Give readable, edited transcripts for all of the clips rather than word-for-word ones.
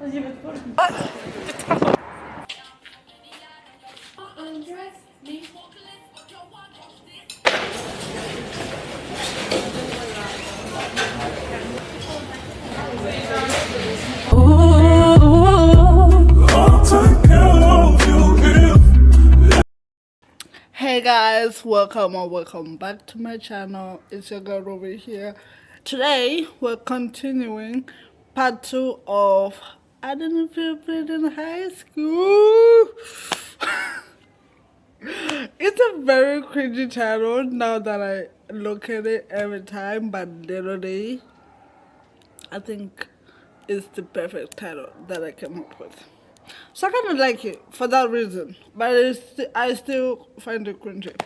Hey guys, welcome or welcome back to my channel. It's your girl over here. Today we're continuing part 2 of I don't know if you've been in high school. It's a very cringy channel now that I look at it every time, but literally I think it's the perfect title that I came up with. So I kind of like it for that reason, but I still find it cringy.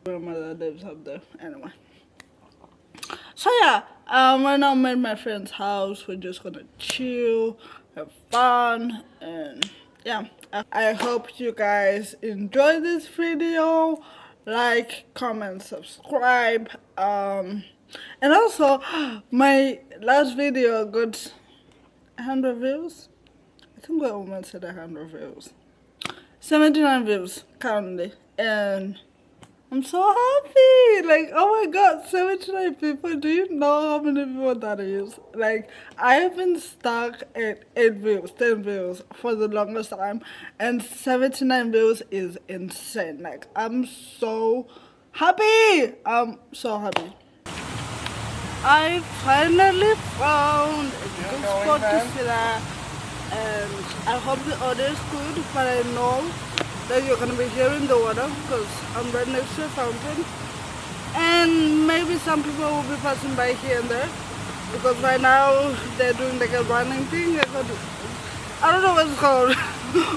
Grandmother lives up there anyway. So yeah, right now I'm at my friend's house. We're just gonna chill, have fun, and yeah. I hope you guys enjoy this video. Like, comment, subscribe, and also my last video got 100 views. I think we almost hit 100 views. 79 views currently, and I'm so happy. Like, oh my god, 79 people. Do you know how many people that is? Like, I have been stuck at 8 views, 10 views for the longest time, and 79 views is insane. Like, I'm so happy. I'm so happy. I finally found a good spot to sit at, and I hope the audio is good, but I know that you're going to be hearing the water because I'm right next to a fountain, and maybe some people will be passing by here and there because right now they're doing like a running thing. I don't know what it's called.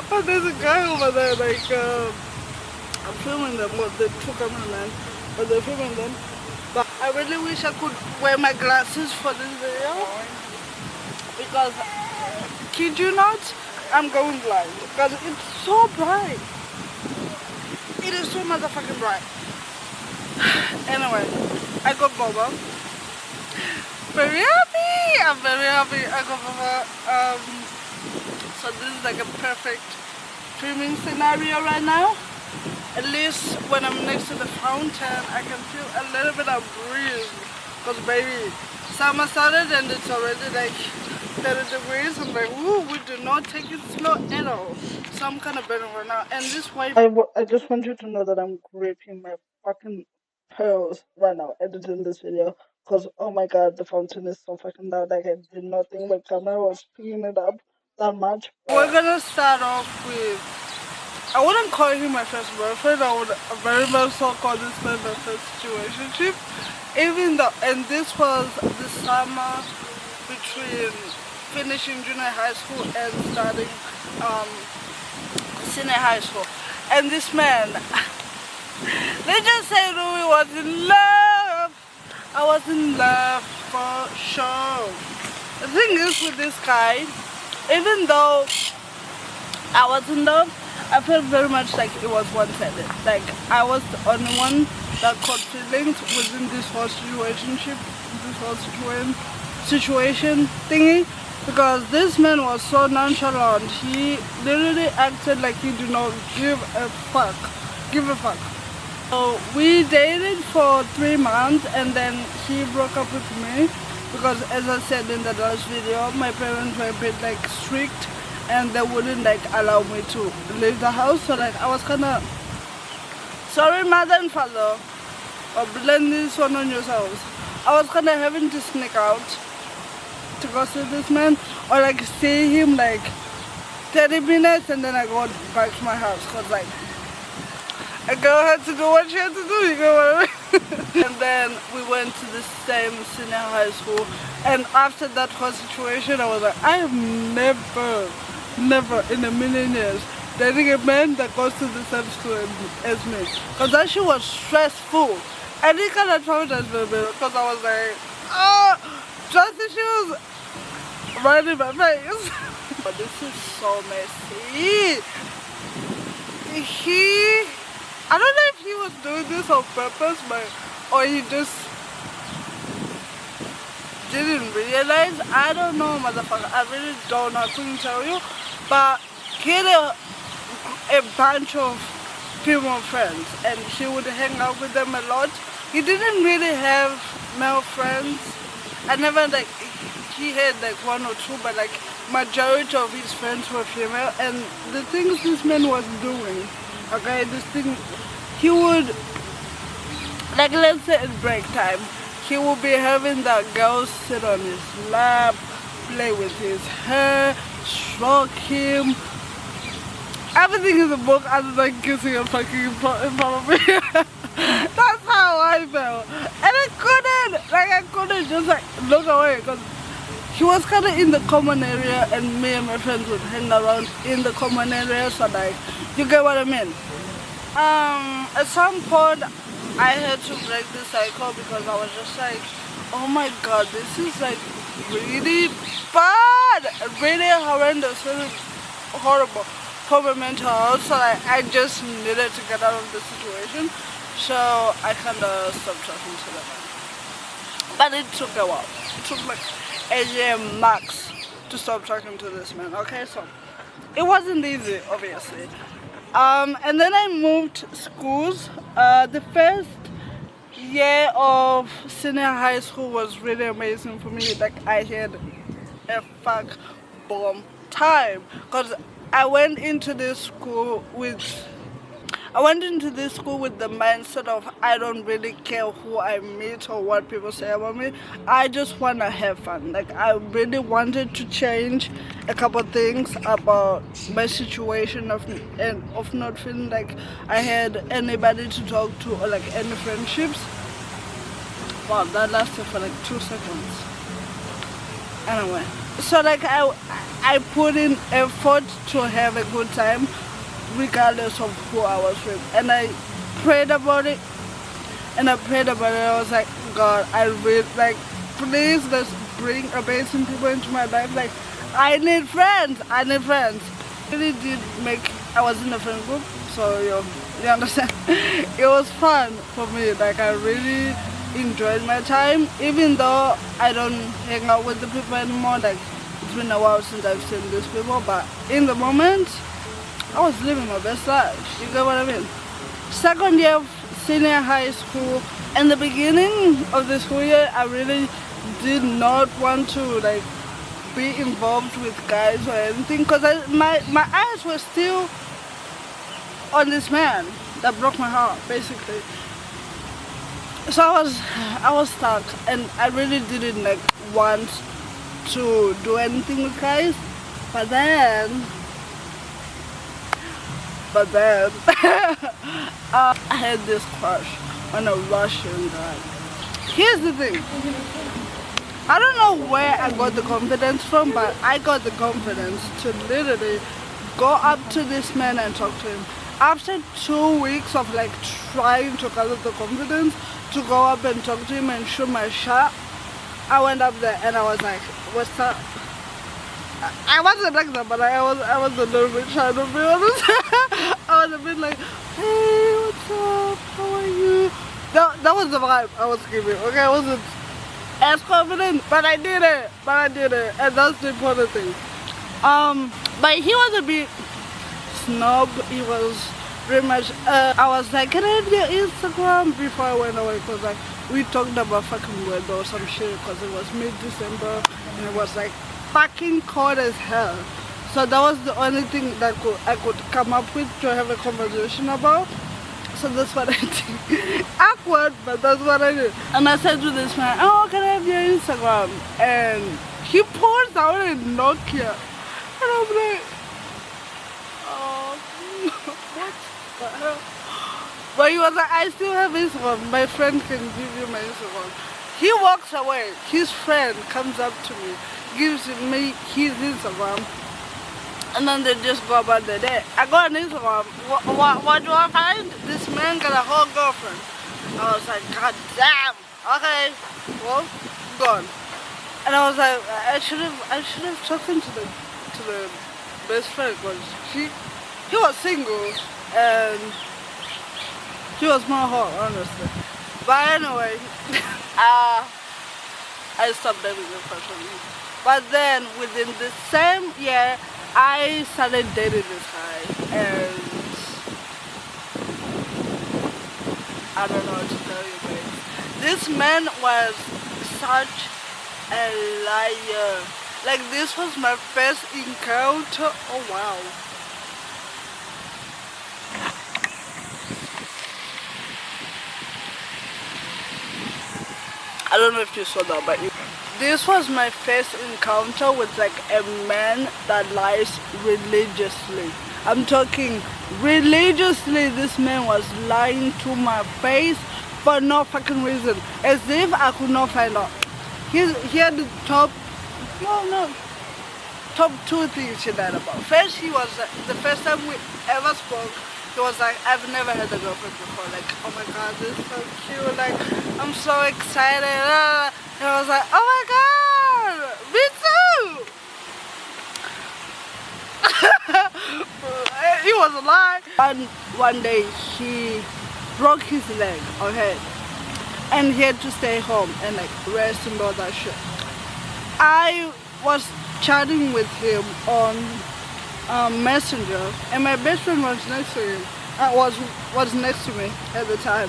But there's a guy over there, like, I'm filming them, well, the two cameramen, but they're filming them. But I really wish I could wear my glasses for this video because, kid you not, I'm going blind because it's so bright. It is so motherfucking bright. Anyway, I got boba. Very happy! I'm very happy I got boba. So this is like a perfect filming scenario right now. At least when I'm next to the fountain, I can feel a little bit of breeze. Because baby, summer started and it's already like 30 degrees. I'm like, woo, we do not take it slow at all. So I'm kind of burning right now. And this way, I just want you to know that I'm gripping my fucking pearls right now, editing this video. Because, oh my god, the fountain is so fucking loud. Like, I did not think my camera was picking it up that much. We're gonna start off with, I wouldn't call him my first boyfriend. I would very much so call this man my first situationship. Even though, and this was the summer between finishing junior high school and starting senior high school. And this man, let's just say Louis was in love. I was in love for sure. The thing is with this guy, even though I was in love, I felt very much like it was one-sided. Like, I was the only one that caught feelings within this whole situationship, this whole situation thingy, because this man was so nonchalant. He literally acted like he did not give a fuck. So we dated for 3 months, and then he broke up with me because, as I said in the last video, my parents were a bit like strict and they wouldn't like allow me to leave the house. So like I was kind of, sorry mother and father, or blame this one on yourselves. I was kind of having to sneak out to go see this man, or like see him like 30 minutes and then I go back to my house, because like a girl had to do what she had to do, you know what I mean? And then we went to the same senior high school, and after that whole situation I was like, I am never in a million years dating a man that goes to the same school as me, because that shit was stressful. And it kind of traumatized me a bit because I was like, oh, trust issues right in my face. But this is so messy. I don't know if he was doing this on purpose, or he just didn't realize, I don't know, motherfucker, I really don't know, I couldn't tell you, but he had a bunch of female friends and he would hang out with them a lot. He didn't really have male friends. I never, like, he had like one or two, but like majority of his friends were female. And the things this man was doing, okay, this thing, he would, like, let's say at break time, he would be having that girl sit on his lap, play with his hair, stroke him. Everything in the book other than kissing and fucking in front of me. That's how I felt. And I couldn't just like look away because he was kind of in the common area and me and my friends would hang around in the common area. So like, you get what I mean? At some point I had to break the cycle because I was just like, oh my god, this is like really bad, really horrendous, really horrible for my mental health. So like, I just needed to get out of the situation. So I kind of stopped talking to them. But it took a while. It took like a year max to stop talking to this man. Okay, so it wasn't easy, obviously. And then I moved schools. The first year of senior high school was really amazing for me. Like, I had a fuck bomb time because I went into this school with the mindset of I don't really care who I meet or what people say about me. I just want to have fun. Like, I really wanted to change a couple things about my situation of not feeling like I had anybody to talk to or like any friendships. Wow, that lasted for like 2 seconds. Anyway, so like I put in effort to have a good time regardless of who I was with, and I prayed about it I was like, God, I really, like, please let's bring amazing people into my life. Like, I need friends. Really did make, I was in a friend group, so you understand. It was fun for me. Like, I really enjoyed my time, even though I don't hang out with the people anymore. Like, it's been a while since I've seen these people, but in the moment I was living my best life. You get what I mean? Second year of senior high school, in the beginning of the school year, I really did not want to like be involved with guys or anything because my eyes were still on this man that broke my heart, basically. So I was stuck, and I really didn't like want to do anything with guys. But then I had this crush on a Russian guy. Here's the thing. I don't know where I got the confidence from, but I got the confidence to literally go up to this man and talk to him. After 2 weeks of like trying to gather the confidence to go up and talk to him and shoot my shot, I went up there and I was like, what's up? I wasn't like that, but I was a little bit shy, to be honest. I was a bit like, hey, what's up? How are you? That was the vibe I was giving. Okay, I wasn't as confident, but I did it. And that's the important thing. But he was a bit snob. He was pretty much, I was like, can I have your Instagram before I went away? Because like, we talked about fucking weather or some shit because it was mid-December and it was like fucking cold as hell. So that was the only thing that I could come up with to have a conversation about. So that's what I did. Awkward, but that's what I did. And I said to this man, oh, can I have your Instagram? And he pulls out a Nokia. And I'm like, oh, what the hell? But he was like, I still have Instagram. My friend can give you my Instagram. He walks away. His friend comes up to me, gives me his Instagram, and then they just go about their day. I go on Instagram. What do I find? This man got a whole girlfriend. I was like, God damn. Okay, well, gone. And I was like, I should have talked to the best friend because he was single and she was more hot, honestly. But anyway, I stopped dating this person. But then within the same year, I started dating this guy, and I don't know what to tell you guys. This man was such a liar. Like, this was my first encounter. Oh wow. I don't know if you saw that, but this was my first encounter with like a man that lies religiously. I'm talking religiously. This man was lying to my face for no fucking reason, as if I could not find out. He had the top two things he lied about. First, he was the first time we ever spoke, he was like, I've never had a girlfriend before. Like, oh my god, this is so cute. Like, I'm so excited. And I was like, oh my god, me too. He was a lie. And one day he broke his leg, okay, and he had to stay home and like rest and all that shit. I was chatting with him on Messenger, and my best friend was next to him. Was next to me at the time,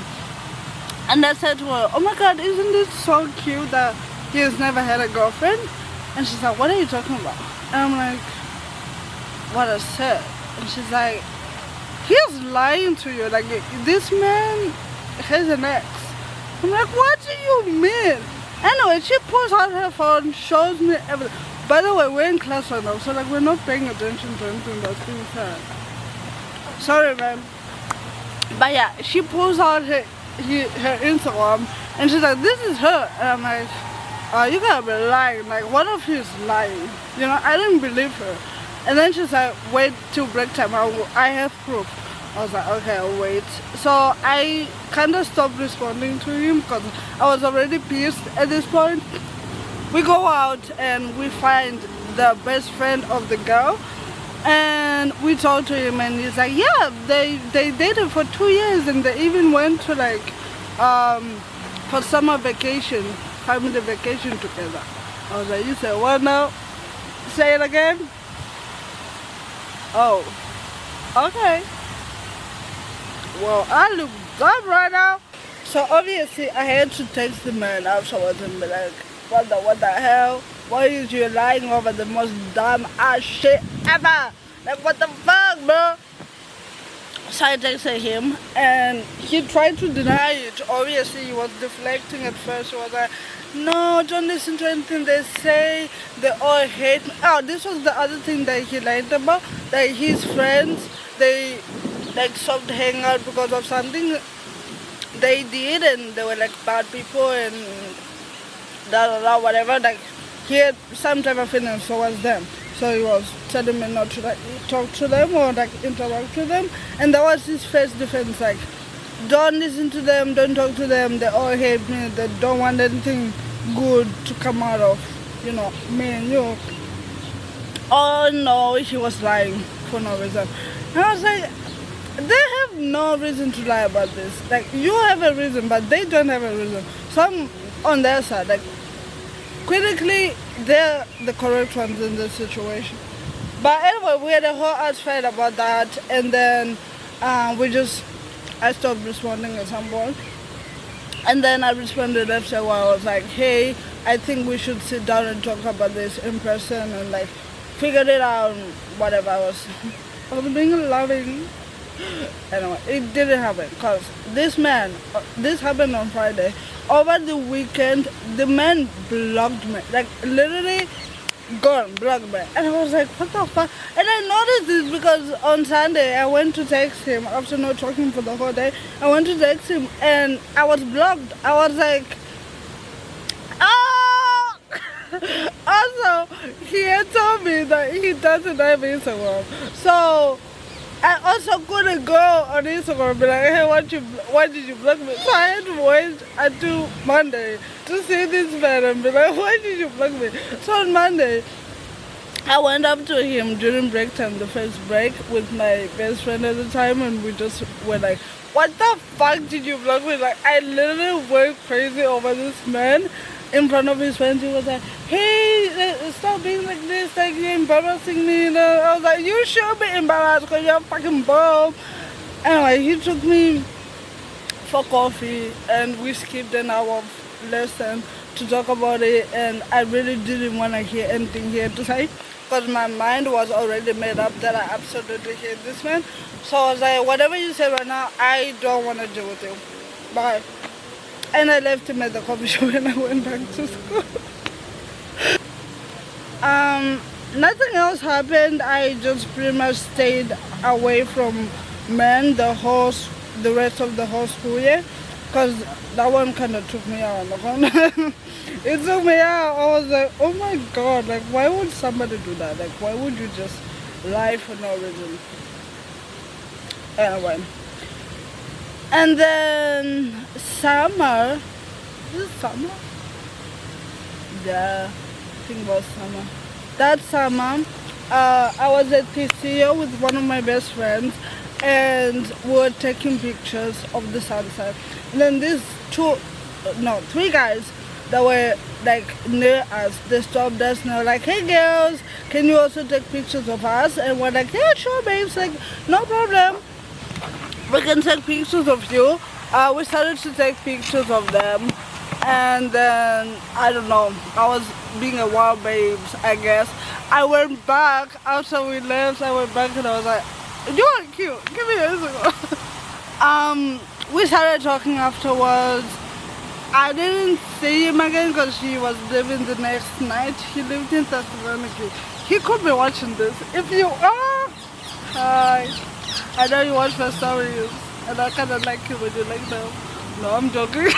and I said to her, "Oh my god, isn't it so cute that he has never had a girlfriend?" And she's like, "What are you talking about?" And I'm like, "What I said." And she's like, "He's lying to you. Like, this man has an ex." I'm like, "What do you mean?" Anyway, she pulls out her phone, shows me everything. By the way, we're in class right now, so like we're not paying attention to anything that's being said. Sorry, man. But yeah, she pulls out her Instagram, and she's like, "This is her." And I'm like, "Oh, you gotta be lying. Like, what if he's lying?" You know, I didn't believe her. And then she's like, "Wait till break time. I have proof." I was like, "Okay, I'll wait." So I kind of stopped responding to him because I was already pissed at this point. We go out and we find the best friend of the girl, and we talk to him, and he's like, "Yeah, they dated for 2 years, and they even went to like for summer vacation, family vacation together." I was like, "You said what now? Say it again." Oh, okay. Well, I look dumb right now. So obviously I had to text the man afterwards and be like, what the hell? Why is you lying over the most dumb ass shit ever? Like, what the fuck, bro? So I texted him, and he tried to deny it. Obviously he was deflecting at first. He was like, "No, don't listen to anything they say. They all hate me." Oh, this was the other thing that he lied about. That his friends, they like stopped hanging out because of something they did, and they were like bad people and whatever. Like, he had some type of feelings towards them, so he was telling me not to like talk to them or like interact with them. And that was his first defense, like, don't listen to them, don't talk to them, they all hate me, they don't want anything good to come out of, you know, me and you. Oh no, he was lying for no reason. And I was like, they have no reason to lie about this. Like, you have a reason, but they don't have a reason. Some on their side, like, critically, they're the correct ones in this situation. But anyway, we had a whole ass fight about that, and then I stopped responding at some point. And then I responded after a while. I was like, "Hey, I think we should sit down and talk about this in person and like figure it out," whatever. I was being loving. Anyway, it didn't happen because this happened on Friday. Over the weekend, the man blocked me, like literally gone, blocked me. And I was like, what the fuck? And I noticed this because on Sunday I went to text him after not talking for the whole day. I went to text him and I was blocked. I was like, oh! Also, he had told me that he doesn't have Instagram, so I also couldn't go on Instagram and be like, "Hey, why did you block me?" So I had to wait until Monday to see this man and be like, "Why did you block me?" So on Monday, I went up to him during break time, the first break, with my best friend at the time, and we just were like, "What the fuck did you block me?" Like, I literally went crazy over this man. in front of his friends. He was like, hey, stop being like this, like you're embarrassing me. You know? I was like, you should be embarrassed because you're a fucking bum. Anyway, he took me for coffee and we skipped an hour of lesson to talk about it, and I really didn't want to hear anything he had to say because my mind was already made up that I absolutely hate this man. So I was like, whatever you say right now, I don't want to deal with you. Bye. And I left him at the coffee shop and I went back to school. Nothing else happened. I just pretty much stayed away from men the rest of the whole school year, because that one kind of took me out. It took me out. I was like, oh my god, like why would somebody do that? Like why would you just lie for no reason? Anyway, and then summer. Is it summer? Yeah, I think it was summer. That summer, I was at TCO with one of my best friends, and we were taking pictures of the sunset. And then these three guys that were like near us, they stopped us and they were like, hey girls, can you also take pictures of us? And we're like, yeah, sure babes, like no problem, we can take pictures of you. We started to take pictures of them, and then I don't know, I was being a wild babes, I guess. I went back after we left. I went back and I was like, you are cute, give me a second. We started talking afterwards. I didn't see him again because he was leaving the next night. He lived in Thessaloniki. He could be watching this. If you are, hi. I know you watch my stories and I kind of like you when you like them. No, I'm joking.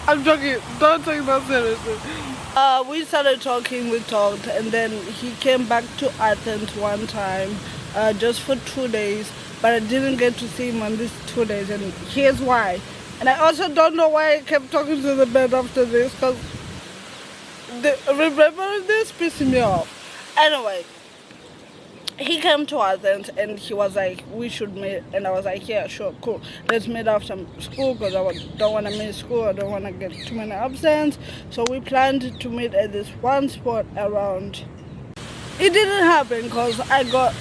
I'm joking, don't take that seriously. We started talking, we talked, and then he came back to Athens one time, just for 2 days, but I didn't get to see him on these 2 days, and here's why. And I also don't know why I kept talking to the man after this, because remembering this pissed me off. Anyway, he came to Athens and he was like, we should meet, and I was like, yeah, sure, cool, let's meet after school because I don't want to miss school, I don't want to get too many absence. So we planned to meet at this one spot around. It didn't happen because I got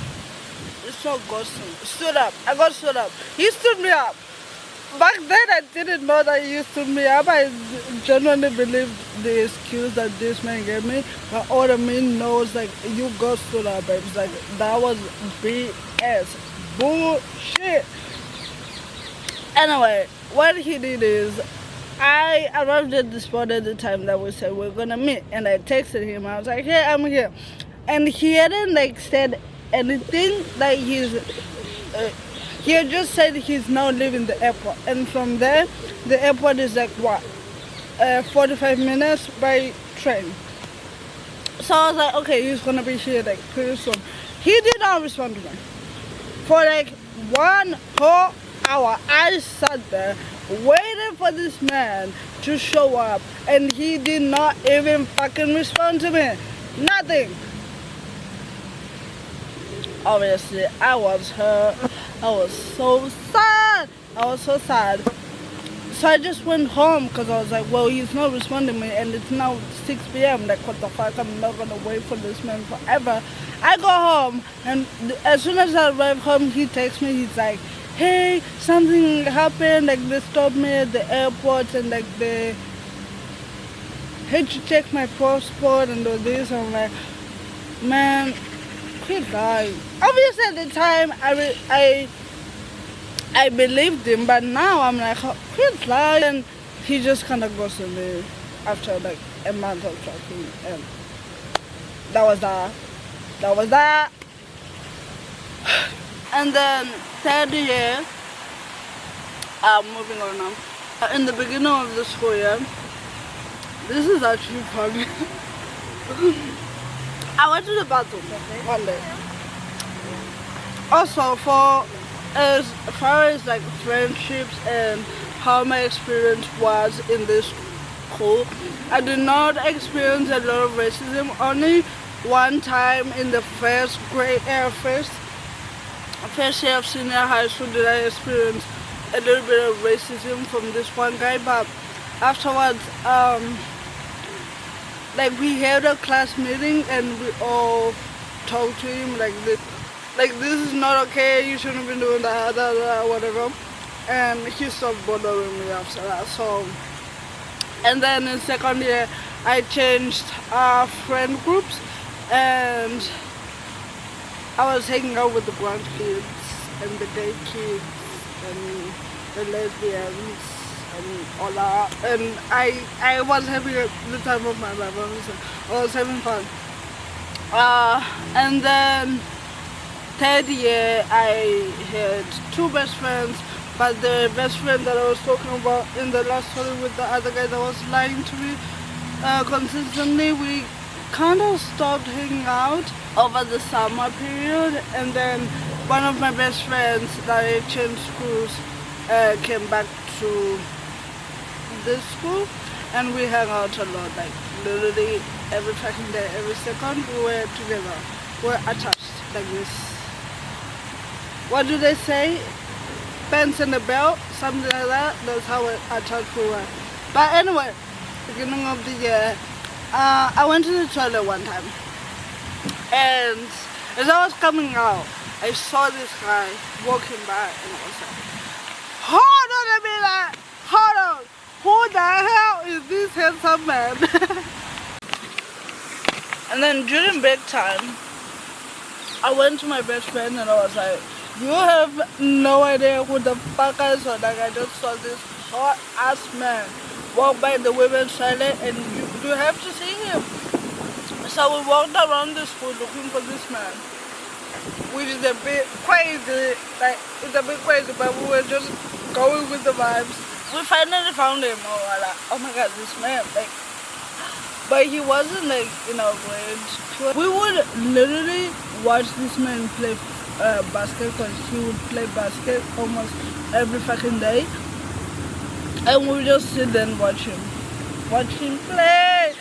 stood up. I got stood up. He stood me up. Back then I didn't know that he stood me up. I genuinely believed the excuse that this man gave me, but all the man knows, like, you got stood up, babes. Like, that was BS. Bullshit. Anyway, what he did is, I arrived at the spot at the time that we said we're gonna meet, and I texted him. I was like, hey, I'm here. And he hadn't like said anything. Like he had just said he's now leaving the airport, and from there the airport is like what, 45 minutes by train. So I was like, okay, he's gonna be here like pretty soon. He did not respond to me for like 1 whole hour. I sat there waiting for this man to show up, and he did not even fucking respond to me. Nothing. Obviously, I was hurt. I was so sad. I was so sad. So I just went home because I was like, well, he's not responding to me, and it's now 6 p.m. Like, what the fuck? I'm not gonna wait for this man forever. I go home, and as soon as I arrive home, he texts me. He's like, hey, something happened. Like, they stopped me at the airport, and like they had to check my passport and all this. I'm like, man, quit lying. Obviously, at the time, I believed him, but now I'm like, quit lying. And he just kind of ghosted me after like a month of talking, and that was that. That was that. And then third year, moving on now. In the beginning of the school year, this is actually funny. I went to the bathroom one day. Also, for as far as like friendships and how my experience was in this school, I did not experience a lot of racism. Only one time in the first year of senior high school did I experience a little bit of racism from this one guy, but afterwards, like we had a class meeting and we all talked to him like this is not okay, you shouldn't be doing that, whatever. And he stopped bothering me after that. So, and then in second year I changed friend groups, and I was hanging out with the blonde kids and the gay kids and the lesbians and all that, and I was having the time of my life. I was having fun. And then third year I had two best friends, but the best friend that I was talking about in the last story with the other guy that was lying to me consistently, we kind of stopped hanging out over the summer period. And then one of my best friends that I changed schools came back to this school, and we hang out a lot, like literally every fucking day, every second we were together, we're attached like this. What do they say? Pants and a belt, something like that. That's how attached we were. But anyway, beginning of the year, I went to the toilet one time, and as I was coming out, I saw this guy walking by, and I was like, hold on a minute, hold on, who the hell is this handsome man? And then during break time, I went to my best friend and I was like, you have no idea who the fuck I saw. Like, I just saw this hot ass man walk by the women's toilet, and you have to see him. So we walked around the school looking for this man, which is a bit crazy. Like, it's a bit crazy, but we were just going with the vibes. We finally found him. Oh my god, this man, like, but he wasn't like in our grade. We would literally watch this man play basket, because he would play basket almost every fucking day, and we would just sit there and watch him play.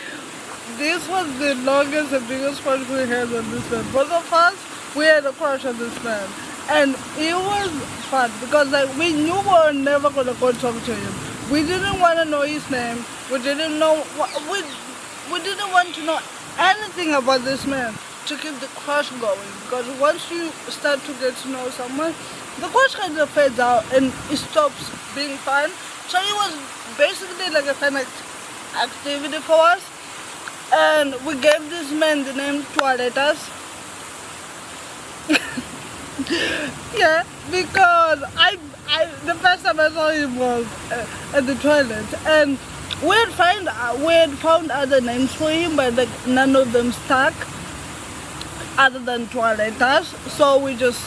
This was the longest and biggest crush we had on this man. Both of us, we had a crush on this man, and it was fun because like we knew we were never gonna go talk to him. We didn't want to know his name. We didn't know we didn't want to know anything about this man to keep the crush going, because once you start to get to know someone, the crush kind of fades out and it stops being fun. So it was basically like a fun activity for us, and we gave this man the name Toiletas. Yeah, because I the first time I saw him was at the toilet, and we had found other names for him, but like none of them stuck other than Toiletas, so we just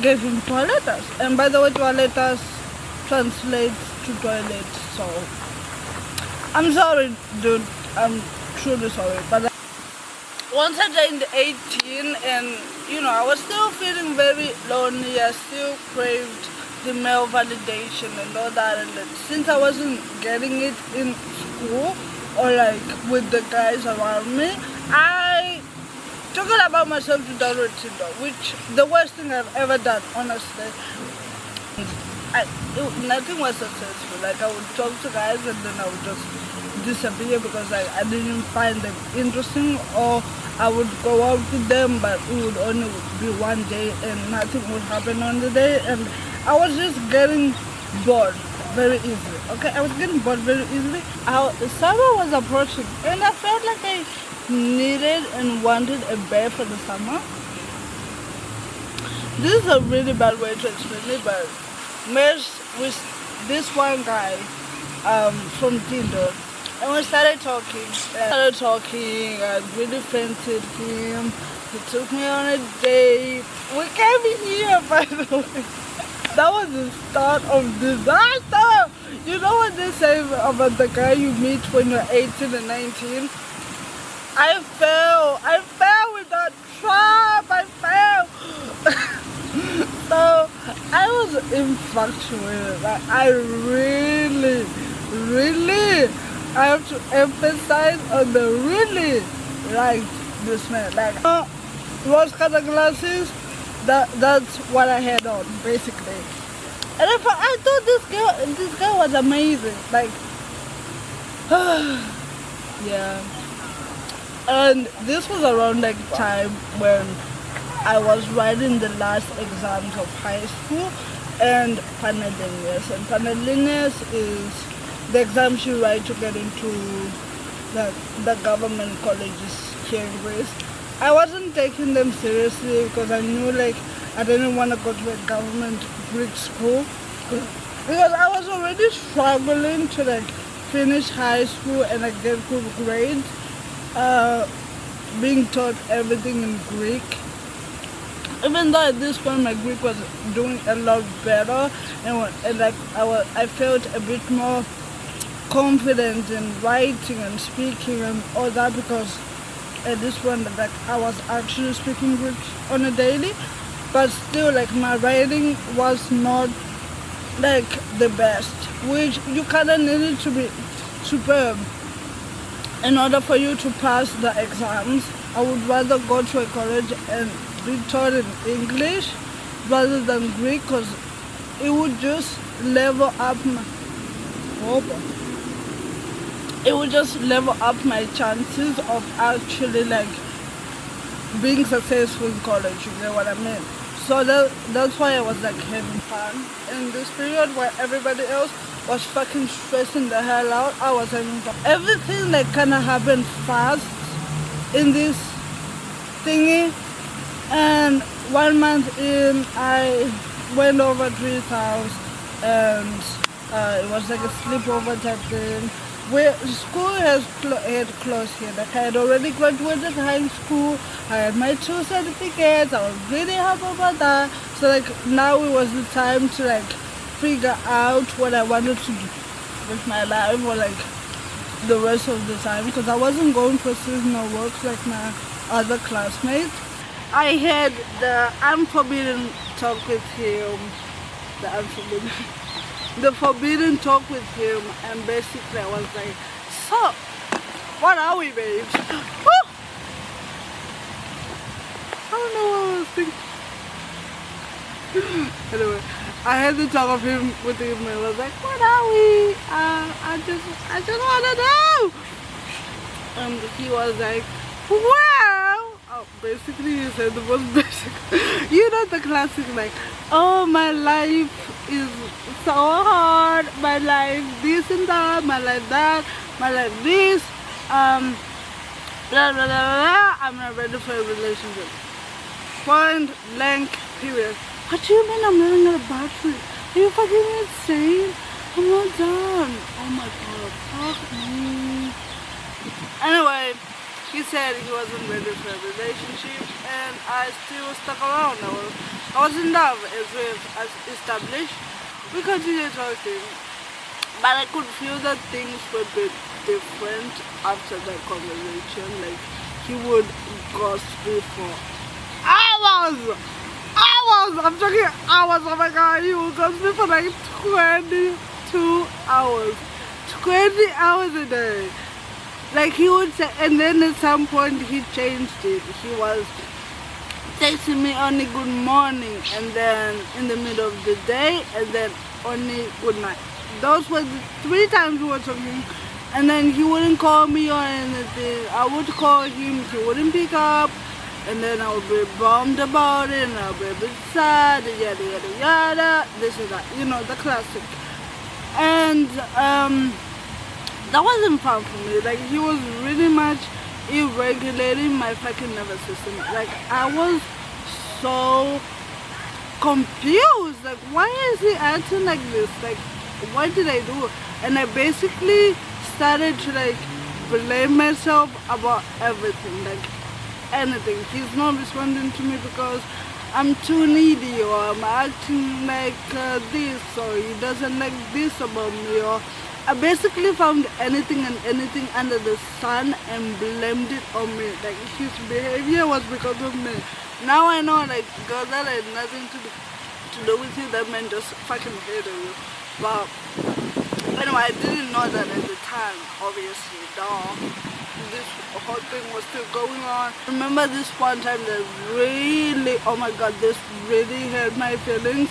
gave him Toiletas. And by the way, Toiletas translates to toilet, so I'm sorry, dude, I'm truly sorry. But once I turned 18, and you know, I was still feeling very lonely. I still craved the male validation and all that, and since I wasn't getting it in school or like with the guys around me, I took it about myself to download Tinder, which the worst thing I've ever done, honestly. Nothing was successful. Like, I would talk to guys and then I would just disappear because like I didn't find them interesting, or I would go out with them but it would only be one day and nothing would happen on the day, and I was just getting bored very easily. Okay, I was getting bored very easily. Summer was approaching and I felt like I needed and wanted a bear for the summer. This is a really bad way to explain it, but met with this one guy from Tinder, and we started talking. I really fancied him. He took me on a date. We came in here, by the way. That was the start of disaster. You know what they say about the guy you meet when you're 18 and 19? I fell with that trap. I fell. So I was infatuated. Like, I really, I have to emphasize on the really liked this man. Like, rose-colored glasses. That's what I had on, basically. And I thought this guy was amazing. Like, Yeah. And this was around like time when I was writing the last exams of high school and Panhellenius. And Panhellenius is the exams you write to get into the government colleges here in Greece. I wasn't taking them seriously because I knew like I didn't want to go to a government Greek school because I was already struggling to like finish high school and like get good grades, being taught everything in Greek. Even though at this point my Greek was doing a lot better, and like I felt a bit more confident in writing and speaking and all that because at this point like I was actually speaking Greek on a daily, but still like my writing was not like the best, which you kind of needed to be superb in order for you to pass the exams. I would rather go to a college and be taught in English rather than Greek because it would just level up my chances of actually like being successful in college, you know what I mean? So that's why I was like having fun in this period where everybody else was fucking stressing the hell out. I was having fun. Everything like kind of happened fast in this thingy, and 1 month in I went over to his house and it was like a sleepover type thing. Where school had closed here. Like I had already graduated high school. I had my 2 certificates. I was really happy about that. So like now it was the time to like figure out what I wanted to do with my life or like the rest of the time because I wasn't going for seasonal work like my other classmates. I had the unforbidden talk with him. The forbidden talk with him, and basically I was like, so, what are we, babes? Woo! I don't know what I was thinking. Anyway, I had the talk with him and I was like, what are we? I just want to know. And he was like, well, basically he said the most basic, you know, the classic like, oh, my life is so hard, my life this and that, my life that, my life this, blah blah blah blah, I'm not ready for a relationship. Point blank period. What do you mean I'm not in a battery? Are you fucking insane? I'm not done. Oh my god, fuck me. Anyway, he said he wasn't ready for a relationship and I still stuck around. I was in love as established. We continued talking, but I could feel that things were a bit different after that conversation. Like he would ghost me for hours. I'm talking hours. Oh my god, he would ghost me for like 22 hours. 20 hours a day. Like he would say, and then at some point he changed it. He was texting me only good morning and then in the middle of the day and then only good night. Those were the 3 times we were talking, and then he wouldn't call me or anything. I would call him, he wouldn't pick up, and then I would be bummed about it and I would be a bit sad, yada yada yada, this and that, you know, the classic. And that wasn't fun for me. Like he was really much irregulating my fucking nervous system. Like I was so confused. Like why is he acting like this? Like what did I do? And I basically started to like blame myself about everything, like anything. He's not responding to me because I'm too needy, or I'm acting like this, or he doesn't like this about me, or I basically found anything and anything under the sun and blamed it on me. Like his behavior was because of me. Now I know, like, girl, that had nothing to do with you. That man just fucking hated you. But anyway, I didn't know that at the time, obviously. This whole thing was still going on. Remember this one time that really, oh my god, this really hurt my feelings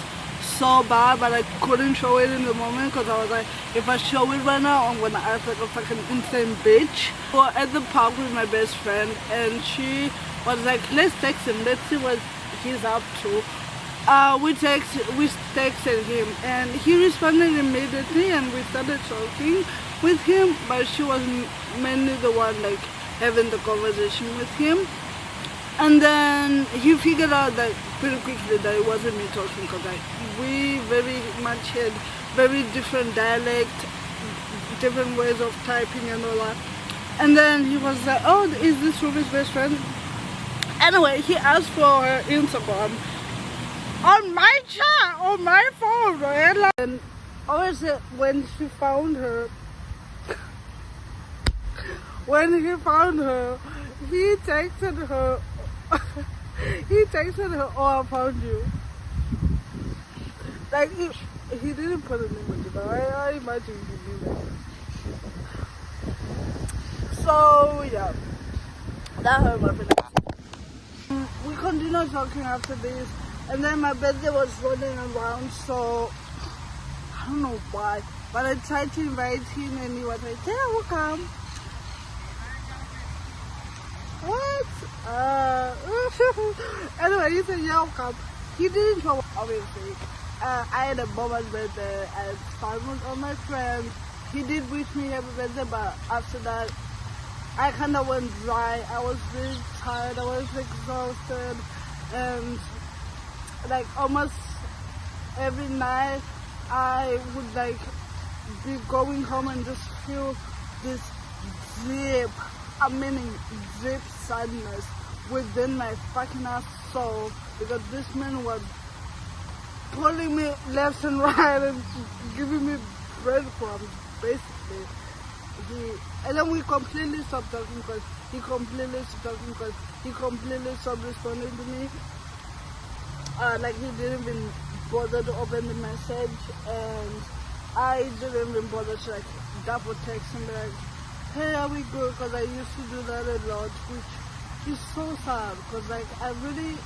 so bad, but I couldn't show it in the moment because I was like, if I show it right now, I'm gonna act like a fucking insane bitch. We were at the park with my best friend, and she was like, let's text him, let's see what he's up to. We texted him, and he responded immediately, and we started talking with him, but she was mainly the one like having the conversation with him. And then he figured out that pretty quickly that it wasn't me talking, because like we very much had very different dialect, different ways of typing and all that. And then he was like, oh, is this Ruby's best friend? Anyway, he asked for her Instagram on my chat, on my phone, right? And obviously when he found her, he texted her. He texted her, oh, I found you. Like, he didn't put an emoji, but I imagine he did that. So, yeah. That hurt my feelings. We continued talking after this, and then my birthday was running around, so I don't know why, but I tried to invite him, and he was like, yeah, we'll come. What? Anyway, he said, yeah, I'll come. He didn't show up, obviously. I had a Boba's birthday. I had fun with all my friends. He did wish me happy birthday, but after that, I kind of went dry. I was really tired. I was exhausted. And like almost every night, I would like be going home and just feel this deep sadness within my fucking ass soul, because this man was pulling me left and right and giving me breadcrumbs, basically. And then we completely stopped talking because he completely stopped responding to me. Like he didn't even bother to open the message, and I didn't even bother to like double text him like, hey, are we good? Because I used to do that a lot, which is so sad, because like I really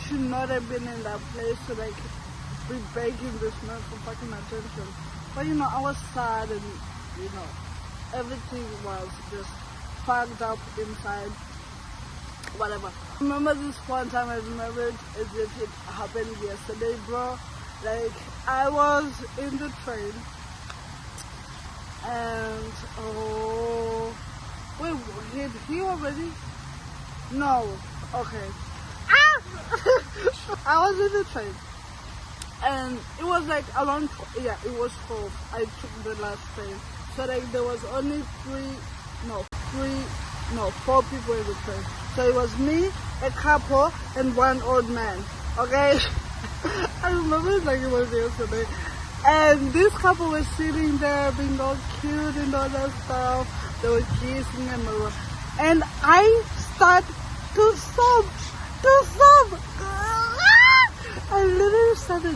should not have been in that place to like be begging this man for fucking attention. But you know, I was sad, and you know, everything was just fucked up inside. Whatever. I remember this one time, I remember it as if it happened yesterday, bro. Like, I was in the train, and oh, wait, did he already? No, okay. I was in the train, and it was like around, yeah, it was 12. I took the last train, so like there was only four people in the train. So it was me, a couple, and one old man. Okay, I remember it like it was yesterday. And this couple was sitting there being all cute and all that stuff. They were kissing and I start to sob. I literally started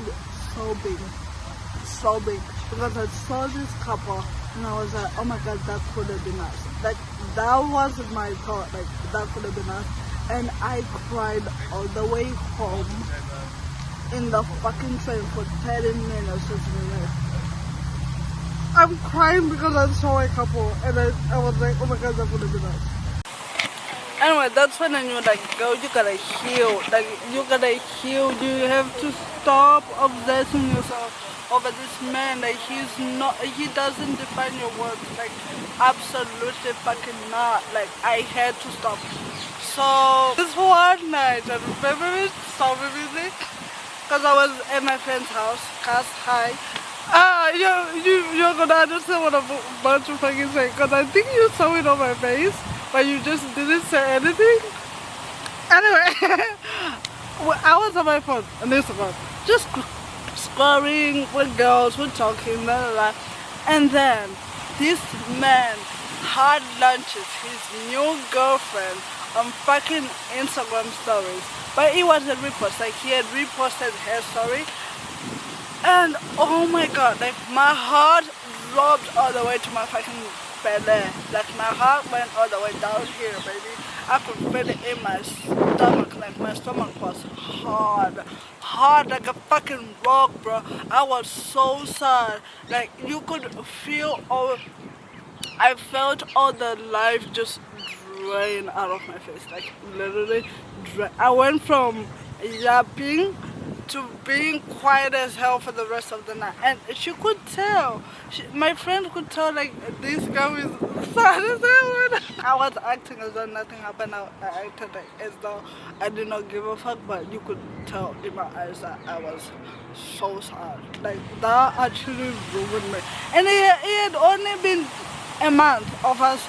sobbing because I saw this couple and I was like, oh my god, that could have been us. Like, that was my thought, like that could have been us. And I cried all the way home in the fucking train for 30 minutes. I'm crying because I saw a couple and I was like, oh my god, that could have been us. Anyway, that's when I knew, like, girl, you gotta heal. Like, you gotta heal. You have to stop obsessing yourself over this man. Like, he doesn't define your worth. Like, absolutely fucking not. Like, I had to stop. So, this one night, I remember it so vividly, because I was at my friend's house. Cass, hi. You're gonna understand what I'm about to fucking say, because I think you saw it on my face, but you just didn't say anything. Anyway, I was on my phone on Instagram, just sparring with girls, we're talking, blah, blah, blah. And then this man had lunches his new girlfriend on fucking Instagram stories, but it was a repost. Like, he had reposted her story, and oh my god, like my heart dropped all the way to my fucking belly. Like, my heart went all the way down here, baby. I could feel it in my stomach. Like, my stomach was hard. hard like a fucking rock, bro. I was so sad. Like, you could feel all, I felt all the life just drain out of my face. Like, literally drain. I went from yapping to being quiet as hell for the rest of the night, and she could tell, my friend could tell, like, this girl is sad as hell. I was acting as though nothing happened. I acted like as though I did not give a fuck, but you could tell in my eyes that I was so sad. Like, that actually ruined me. And it had only been a month of us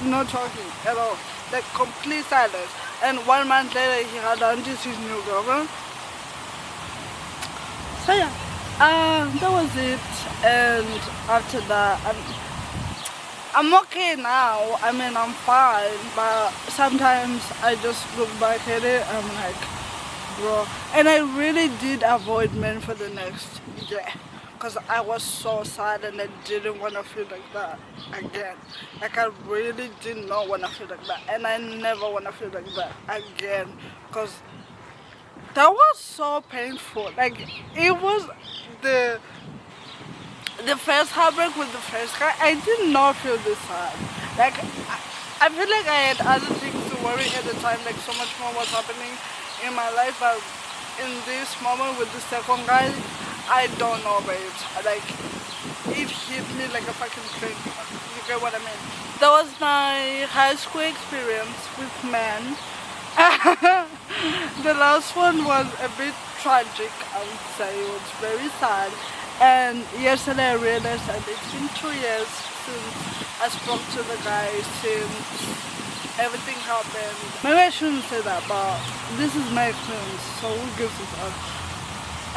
not talking at all, like complete silence. And 1 month later he had introduced his new girlfriend. So yeah, that was it. And after that, I'm okay now. I mean, I'm fine, but sometimes I just look back at it, I'm like, bro. And I really did avoid men for the next year, because I was so sad and I didn't want to feel like that again. Like, I really did not want to feel like that, and I never want to feel like that again, because that was so painful. Like, it was the first heartbreak with the first guy. I did not feel this sad. Like, I feel like I had other things to worry at the time, like so much more was happening in my life, but in this moment with the second guy, I don't know, babes. Like, it hit me like a fucking train. You get what I mean? That was my high school experience with men. The last one was a bit tragic, I would say. It was very sad. And yesterday I realized that it's been 2 years since I spoke to the guy, since everything happened. Maybe I shouldn't say that, but this is my experience, so who gives a fuck?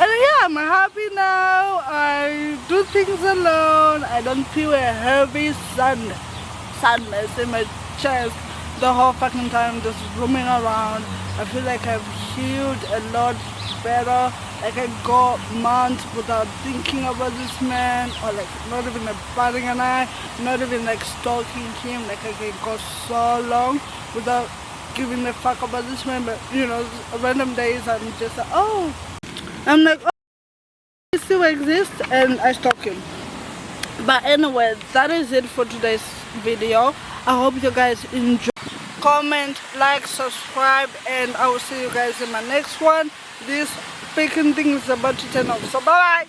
And yeah, I'm happy now. I do things alone. I don't feel a heavy sadness in my chest the whole fucking time, just roaming around. I feel like I've healed a lot better. Like, I go months without thinking about this man, or like not even like batting an eye, not even like stalking him. Like, I can go so long without giving a fuck about this man. But you know, random days I'm just like, oh, I'm like, oh, he still exists, and I stalk him. But anyway, that is it for today's video. I hope you guys enjoy. Comment, like, subscribe, and I will see you guys in my next one. This freaking thing is about to turn off, so bye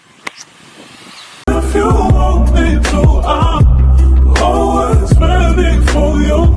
bye. If you want me to, I'm always ready for you.